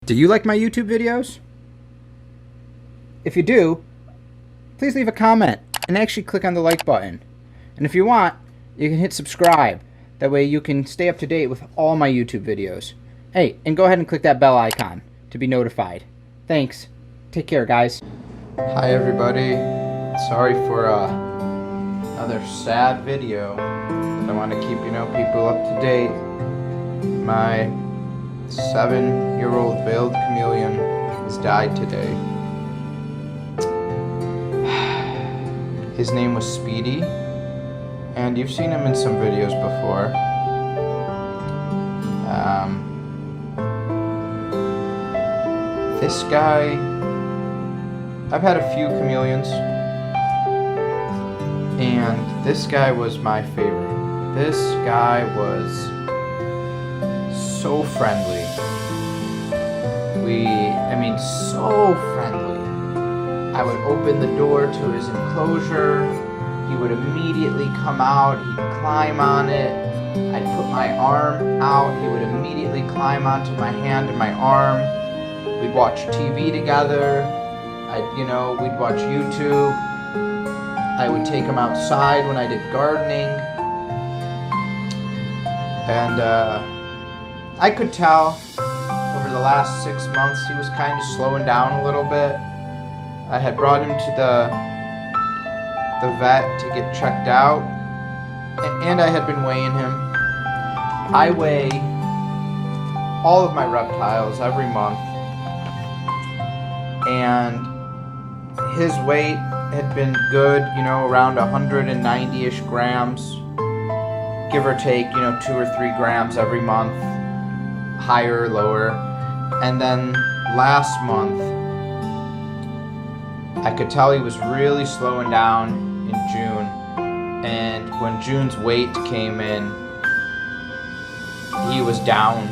Do you like my YouTube videos? If you do, please leave a comment and actually click on the like button. And if you want, you can hit subscribe. That way you can stay up to date with all my YouTube videos. Hey, and go ahead and click that bell icon to be notified. Thanks. Take care, guys. Hi everybody. Sorry for another sad video, but I want to keep people up to date. My 7-year-old Veiled Chameleon has died today. His name was Speedy, and you've seen him in some videos before. This guy, I've had a few chameleons, and this guy was my favorite. This guy was so friendly. So friendly. I would open the door to his enclosure. He would immediately come out. He'd climb on it. I'd put my arm out. He would immediately climb onto my hand and my arm. We'd watch TV together. We'd watch YouTube. I would take him outside when I did gardening. And I could tell over the last 6 months he was kind of slowing down a little bit. I had brought him to the vet to get checked out, and I had been weighing him. I weigh all of my reptiles every month, and his weight had been good, around 190-ish grams, give or take, 2 or 3 grams every month, higher or lower. And then last month, I could tell he was really slowing down in June, and when June's weight came in, he was down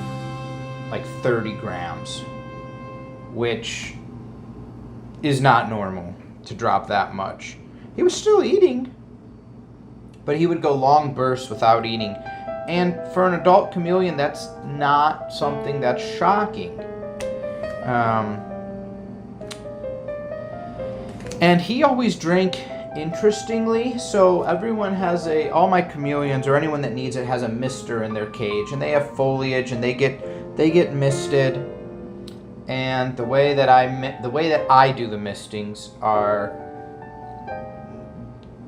like 30 grams, which is not normal to drop that much. He was still eating, but he would go long bursts without eating. And for an adult chameleon, that's not something that's shocking. And he always drank interestingly, so everyone has all my chameleons, or anyone that needs it, has a mister in their cage, and they have foliage, and they get misted. And the way that I do the mistings are,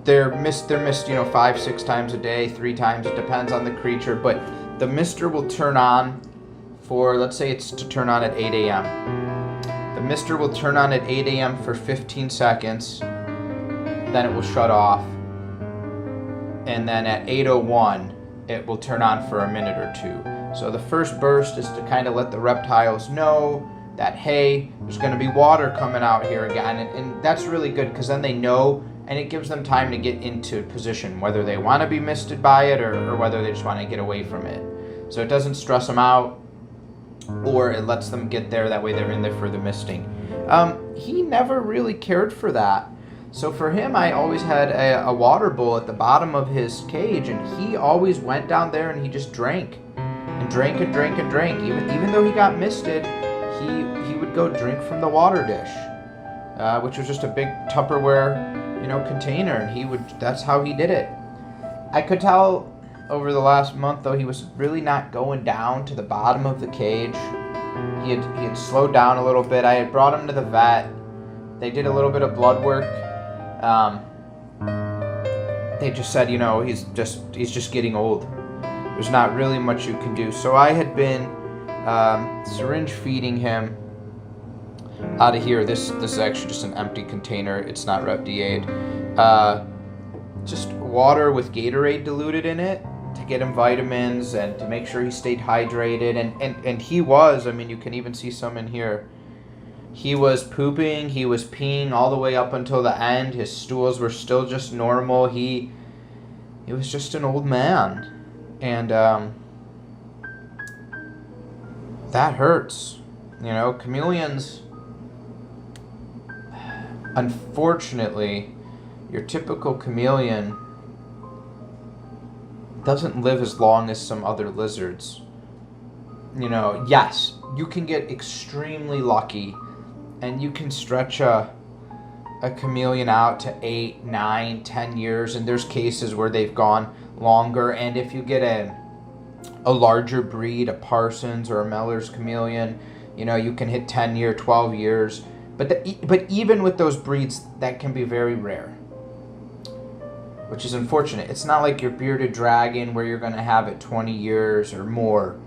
they're missed 5-6 times a day, 3 times, it depends on the creature, but the mister will turn on for, let's say it's to turn on at 8 a.m. The mister will turn on at 8 a.m. for 15 seconds, then it will shut off, and then at 8:01 it will turn on for a minute or 2. So the first burst is to kind of let the reptiles know that, hey, there's going to be water coming out here again, and that's really good, because then they know, and it gives them time to get into position, whether they want to be misted by it or whether they just want to get away from it. So it doesn't stress them out, or it lets them get there, that way they're in there for the misting. He never really cared for that. So for him, I always had a water bowl at the bottom of his cage, and he always went down there and he just drank. And drank and drank and drank. Even though he got misted, he would go drink from the water dish, which was just a big Tupperware, container, and that's how he did it. I could tell over the last month, though, he was really not going down to the bottom of the cage. He had slowed down a little bit. I had brought him to the vet. They did a little bit of blood work. They just said, he's just getting old. There's not really much you can do. So I had been syringe feeding him out of here. This is actually just an empty container. It's not Rev D8. Just water with Gatorade diluted in it to get him vitamins and to make sure he stayed hydrated. And he was, you can even see some in here. He was pooping, he was peeing all the way up until the end. His stools were still just normal. He was just an old man. And that hurts. Chameleons, unfortunately, your typical chameleon doesn't live as long as some other lizards. Yes, you can get extremely lucky, and you can stretch a chameleon out to 8, 9, 10 years, and there's cases where they've gone longer. And if you get a larger breed, a Parsons or a Meller's chameleon, you know, you can hit 10 year, 12 years. But even with those breeds, that can be very rare, which is unfortunate. It's not like your bearded dragon where you're going to have it 20 years or more,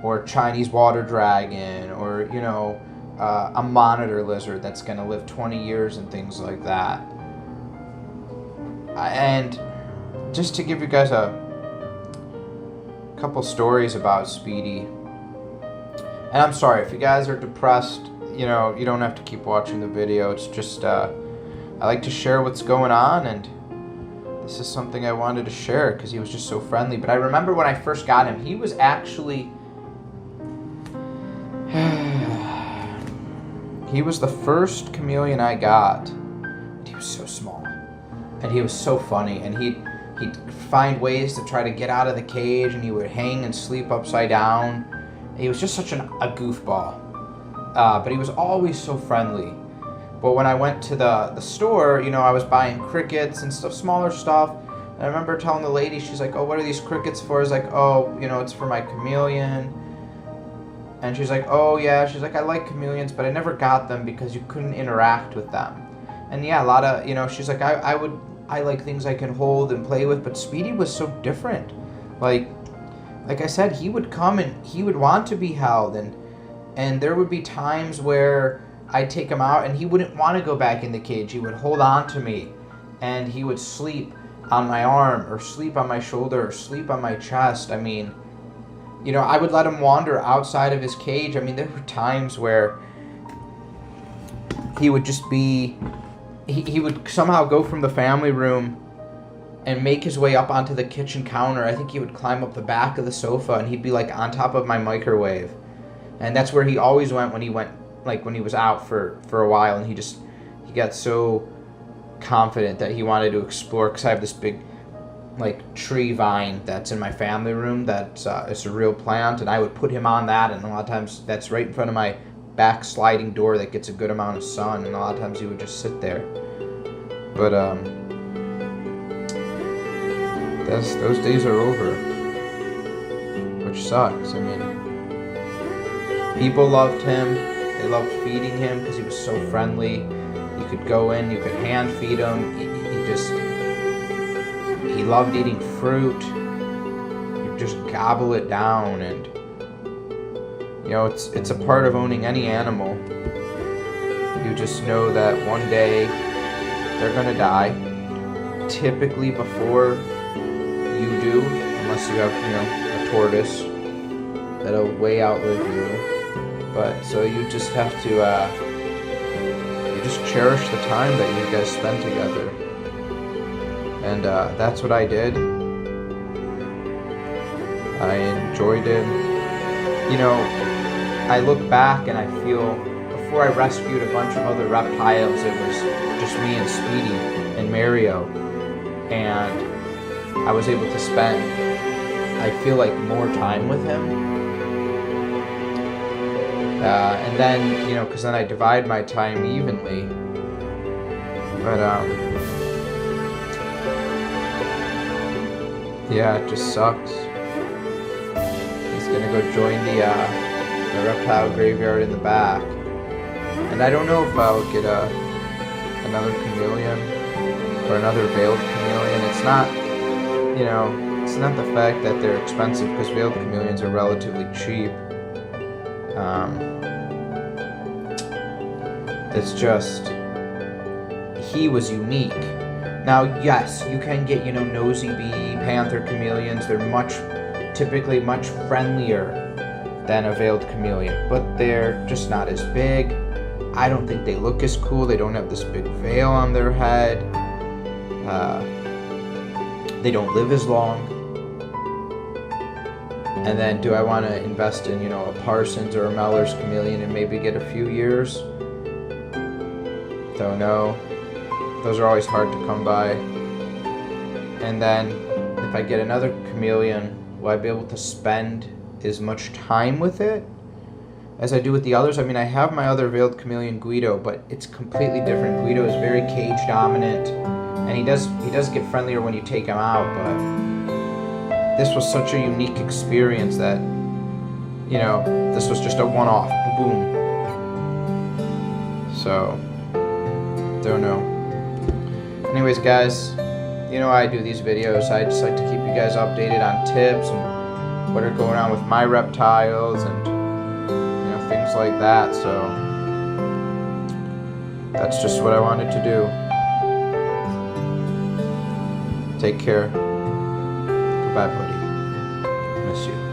or Chinese water dragon, or, you know, a monitor lizard that's going to live 20 years and things like that. And just to give you guys a couple stories about Speedy. And I'm sorry, if you guys are depressed, you know, you don't have to keep watching the video. It's just, I like to share what's going on, and this is something I wanted to share because he was just so friendly. But I remember when I first got him, he was actually... he was the first chameleon I got. He was so small. And he was so funny. And he'd find ways to try to get out of the cage, and he would hang and sleep upside down. He was just such a goofball. But he was always so friendly. But when I went to the store, you know, I was buying crickets and stuff, smaller stuff. And I remember telling the lady, she's like, oh, what are these crickets for? I was like, oh, you know, it's for my chameleon. And she's like, oh, yeah. She's like, I like chameleons, but I never got them because you couldn't interact with them. And yeah, a lot of, you know, she's like, I like things I can hold and play with, but Speedy was so different. Like I said, he would come and he would want to be held, and there would be times where I'd take him out and he wouldn't want to go back in the cage. He would hold on to me, and he would sleep on my arm, or sleep on my shoulder, or sleep on my chest. I mean, you know, I would let him wander outside of his cage. I mean, there were times where he would just be... He would somehow go from the family room and make his way up onto the kitchen counter. I think he would climb up the back of the sofa, and he'd be like on top of my microwave. And that's where he always went when he was out for a while, and he got so confident that he wanted to explore, because I have this big like tree vine that's in my family room that's it's a real plant, and I would put him on that, and a lot of times that's right in front of my back sliding door that gets a good amount of sun, and a lot of times he would just sit there. But those days are over, which sucks. I mean, people loved him. They loved feeding him because he was so friendly. You could go in, you could hand feed him. He loved eating fruit. He'd just gobble it down, and you know, it's a part of owning any animal. You just know that one day they're gonna die. Typically before you do, unless you have, you know, a tortoise that'll way outlive you. But so you just have to, you just cherish the time that you guys spend together. And that's what I did. I enjoyed it. You know, I look back and I feel, before I rescued a bunch of other reptiles, it was just me and Speedy and Mario, and I was able to spend, I feel like, more time with him. And then, you know, because then I divide my time evenly. But yeah, it just sucks. He's gonna go join the reptile graveyard in the back, and I don't know if I'll get another chameleon or another veiled chameleon. It's not, you know, it's not the fact that they're expensive, because veiled chameleons are relatively cheap. It's just, he was unique. Now, yes, you can get, you know, nosy bee, panther chameleons. They're typically much friendlier than a veiled chameleon, but they're just not as big. I don't think they look as cool. They don't have this big veil on their head. They don't live as long. And then, do I want to invest in, you know, a Parsons or a Meller's chameleon and maybe get a few years? Don't know. Those are always hard to come by. And then, if I get another chameleon, will I be able to spend as much time with it? as I do with the others. I mean, I have my other Veiled Chameleon Guido, but it's completely different. Guido is very cage dominant, and he does get friendlier when you take him out, but this was such a unique experience that, you know, this was just a one-off. Boom. So, don't know. Anyways, guys, you know I do these videos. I just like to keep you guys updated on tips and what are going on with my reptiles and, you know, things like that. So that's just what I wanted to do. Take care. Goodbye, buddy. Miss you.